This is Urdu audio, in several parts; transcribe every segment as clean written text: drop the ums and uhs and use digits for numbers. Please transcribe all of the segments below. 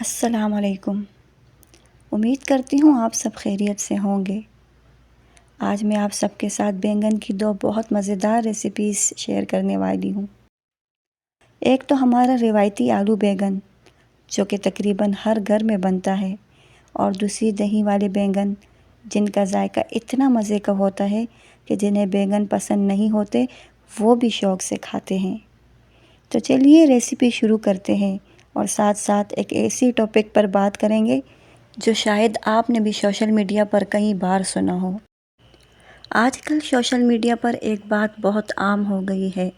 السلام علیکم۔ امید کرتی ہوں آپ سب خیریت سے ہوں گے۔ آج میں آپ سب کے ساتھ بینگن کی دو بہت مزیدار ریسیپیز شیئر کرنے والی ہوں۔ ایک تو ہمارا روایتی آلو بیگن جو کہ تقریباً ہر گھر میں بنتا ہے، اور دوسری دہی والے بینگن جن کا ذائقہ اتنا مزے کا ہوتا ہے کہ جنہیں بینگن پسند نہیں ہوتے وہ بھی شوق سے کھاتے ہیں۔ تو چلیے ریسیپی شروع کرتے ہیں، اور ساتھ ساتھ ایک ایسی ٹاپک پر بات کریں گے جو شاید آپ نے بھی سوشل میڈیا پر کئی بار سنا ہو۔ آج کل سوشل میڈیا پر ایک بات بہت عام ہو گئی ہے۔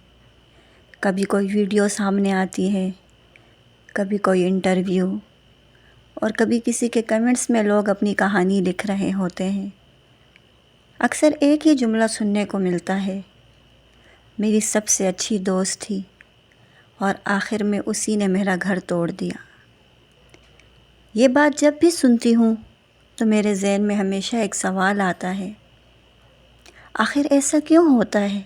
کبھی کوئی ویڈیو سامنے آتی ہے، کبھی کوئی انٹرویو، اور کبھی کسی کے کمنٹس میں لوگ اپنی کہانی لکھ رہے ہوتے ہیں۔ اکثر ایک ہی جملہ سننے کو ملتا ہے: میری سب سے اچھی دوست تھی اور آخر میں اسی نے میرا گھر توڑ دیا۔ یہ بات جب بھی سنتی ہوں تو میرے ذہن میں ہمیشہ ایک سوال آتا ہے: آخر ایسا کیوں ہوتا ہے؟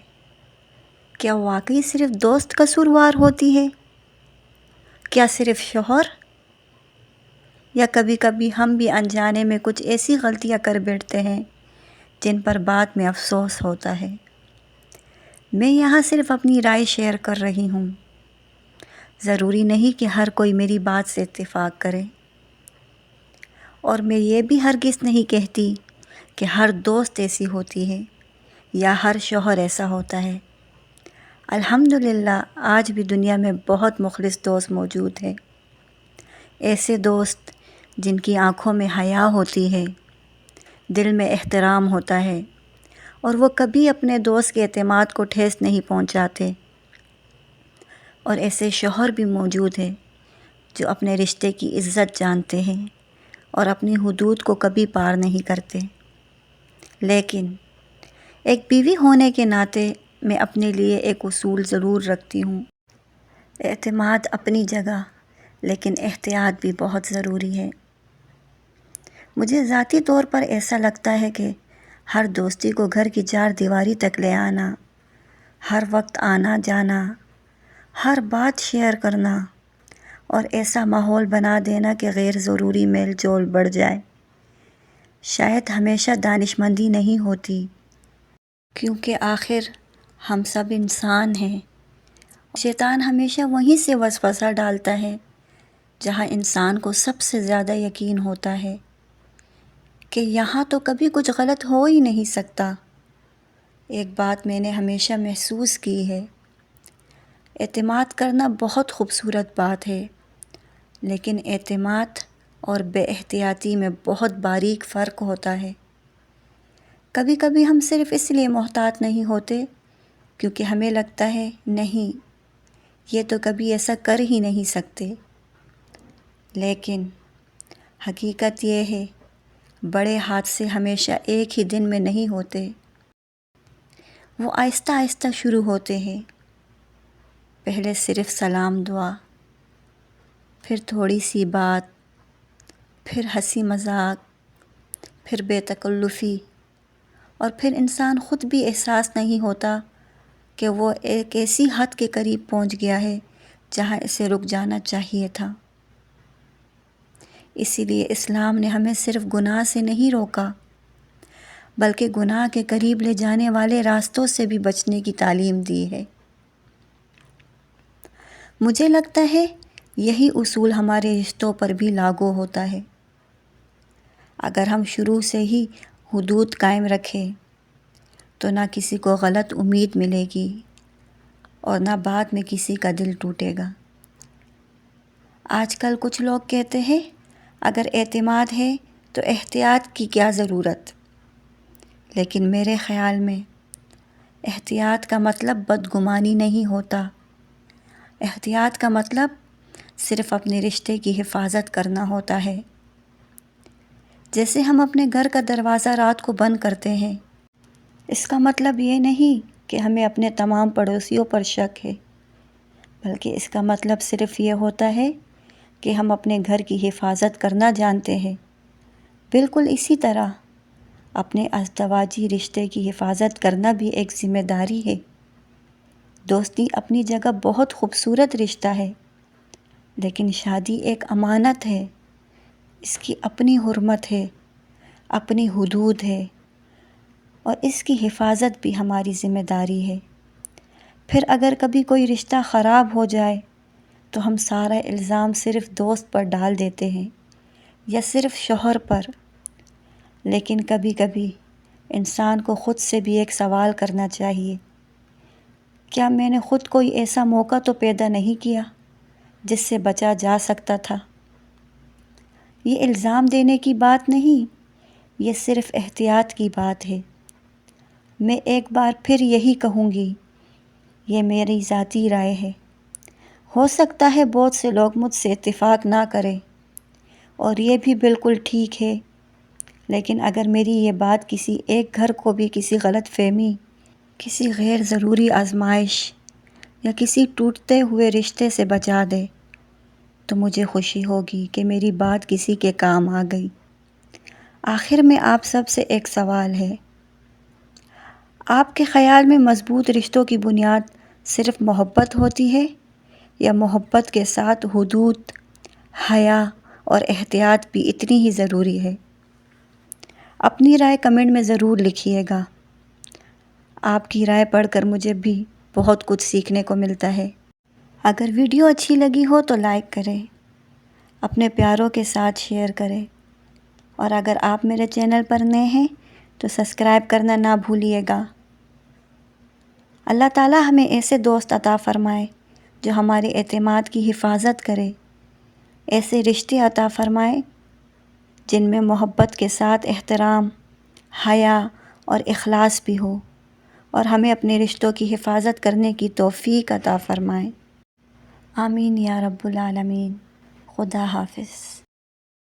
کیا واقعی صرف دوست قصوروار ہوتی ہے؟ کیا صرف شوہر؟ یا کبھی کبھی ہم بھی انجانے میں کچھ ایسی غلطیاں کر بیٹھتے ہیں جن پر بعد میں افسوس ہوتا ہے؟ میں یہاں صرف اپنی رائے شیئر کر رہی ہوں۔ ضروری نہیں کہ ہر کوئی میری بات سے اتفاق کرے، اور میں یہ بھی ہرگز نہیں کہتی کہ ہر دوست ایسی ہوتی ہے یا ہر شوہر ایسا ہوتا ہے۔ الحمدللہ آج بھی دنیا میں بہت مخلص دوست موجود ہیں، ایسے دوست جن کی آنکھوں میں حیا ہوتی ہے، دل میں احترام ہوتا ہے، اور وہ کبھی اپنے دوست کے اعتماد کو ٹھیس نہیں پہنچاتے۔ اور ایسے شوہر بھی موجود ہیں جو اپنے رشتے کی عزت جانتے ہیں اور اپنی حدود کو کبھی پار نہیں کرتے۔ لیکن ایک بیوی ہونے کے ناطے میں اپنے لیے ایک اصول ضرور رکھتی ہوں: اعتماد اپنی جگہ، لیکن احتیاط بھی بہت ضروری ہے۔ مجھے ذاتی طور پر ایسا لگتا ہے کہ ہر دوستی کو گھر کی چار دیواری تک لے آنا، ہر وقت آنا جانا، ہر بات شیئر کرنا، اور ایسا ماحول بنا دینا کہ غیر ضروری میل جول بڑھ جائے، شاید ہمیشہ دانش مندی نہیں ہوتی، کیونکہ آخر ہم سب انسان ہیں۔ شیطان ہمیشہ وہیں سے وسوسہ ڈالتا ہے جہاں انسان کو سب سے زیادہ یقین ہوتا ہے کہ یہاں تو کبھی کچھ غلط ہو ہی نہیں سکتا۔ ایک بات میں نے ہمیشہ محسوس کی ہے: اعتماد کرنا بہت خوبصورت بات ہے، لیکن اعتماد اور بے احتیاطی میں بہت باریک فرق ہوتا ہے۔ کبھی کبھی ہم صرف اس لیے محتاط نہیں ہوتے کیونکہ ہمیں لگتا ہے نہیں، یہ تو کبھی ایسا کر ہی نہیں سکتے۔ لیکن حقیقت یہ ہے، بڑے حادثے ہمیشہ ایک ہی دن میں نہیں ہوتے، وہ آہستہ آہستہ شروع ہوتے ہیں۔ پہلے صرف سلام دعا، پھر تھوڑی سی بات، پھر ہنسی مذاق، پھر بے تکلفی، اور پھر انسان خود بھی احساس نہیں ہوتا کہ وہ ایک ایسی حد کے قریب پہنچ گیا ہے جہاں اسے رک جانا چاہیے تھا۔ اسی لیے اسلام نے ہمیں صرف گناہ سے نہیں روکا، بلکہ گناہ کے قریب لے جانے والے راستوں سے بھی بچنے کی تعلیم دی ہے۔ مجھے لگتا ہے یہی اصول ہمارے رشتوں پر بھی لاگو ہوتا ہے۔ اگر ہم شروع سے ہی حدود قائم رکھیں تو نہ کسی کو غلط امید ملے گی اور نہ بعد میں کسی کا دل ٹوٹے گا۔ آج کل کچھ لوگ کہتے ہیں اگر اعتماد ہے تو احتیاط کی کیا ضرورت؟ لیکن میرے خیال میں احتیاط کا مطلب بدگمانی نہیں ہوتا۔ احتیاط کا مطلب صرف اپنے رشتے کی حفاظت کرنا ہوتا ہے۔ جیسے ہم اپنے گھر کا دروازہ رات کو بند کرتے ہیں، اس کا مطلب یہ نہیں کہ ہمیں اپنے تمام پڑوسیوں پر شک ہے، بلکہ اس کا مطلب صرف یہ ہوتا ہے کہ ہم اپنے گھر کی حفاظت کرنا جانتے ہیں۔ بالکل اسی طرح اپنے ازدواجی رشتے کی حفاظت کرنا بھی ایک ذمہ داری ہے۔ دوستی اپنی جگہ بہت خوبصورت رشتہ ہے، لیکن شادی ایک امانت ہے، اس کی اپنی حرمت ہے، اپنی حدود ہے، اور اس کی حفاظت بھی ہماری ذمہ داری ہے۔ پھر اگر کبھی کوئی رشتہ خراب ہو جائے تو ہم سارا الزام صرف دوست پر ڈال دیتے ہیں یا صرف شوہر پر، لیکن کبھی کبھی انسان کو خود سے بھی ایک سوال کرنا چاہیے، کیا میں نے خود کوئی ایسا موقع تو پیدا نہیں کیا جس سے بچا جا سکتا تھا؟ یہ الزام دینے کی بات نہیں، یہ صرف احتیاط کی بات ہے۔ میں ایک بار پھر یہی کہوں گی، یہ میری ذاتی رائے ہے۔ ہو سکتا ہے بہت سے لوگ مجھ سے اتفاق نہ کریں، اور یہ بھی بالکل ٹھیک ہے، لیکن اگر میری یہ بات کسی ایک گھر کو بھی کسی غلط فہمی، کسی غیر ضروری آزمائش یا کسی ٹوٹتے ہوئے رشتے سے بچا دے تو مجھے خوشی ہوگی کہ میری بات کسی کے کام آ گئی۔ آخر میں آپ سب سے ایک سوال ہے، آپ کے خیال میں مضبوط رشتوں کی بنیاد صرف محبت ہوتی ہے یا محبت کے ساتھ حدود، حیا اور احتیاط بھی اتنی ہی ضروری ہے؟ اپنی رائے کمنٹ میں ضرور لکھیے گا۔ آپ کی رائے پڑھ کر مجھے بھی بہت کچھ سیکھنے کو ملتا ہے۔ اگر ویڈیو اچھی لگی ہو تو لائک کریں، اپنے پیاروں کے ساتھ شیئر کریں، اور اگر آپ میرے چینل پر نئے ہیں تو سبسکرائب کرنا نہ بھولیے گا۔ اللہ تعالیٰ ہمیں ایسے دوست عطا فرمائے جو ہمارے اعتماد کی حفاظت کرے، ایسے رشتے عطا فرمائے جن میں محبت کے ساتھ احترام، حیا اور اخلاص بھی ہو، اور ہمیں اپنے رشتوں کی حفاظت کرنے کی توفیق عطا فرمائے۔ آمین یا رب العالمین۔ خدا حافظ۔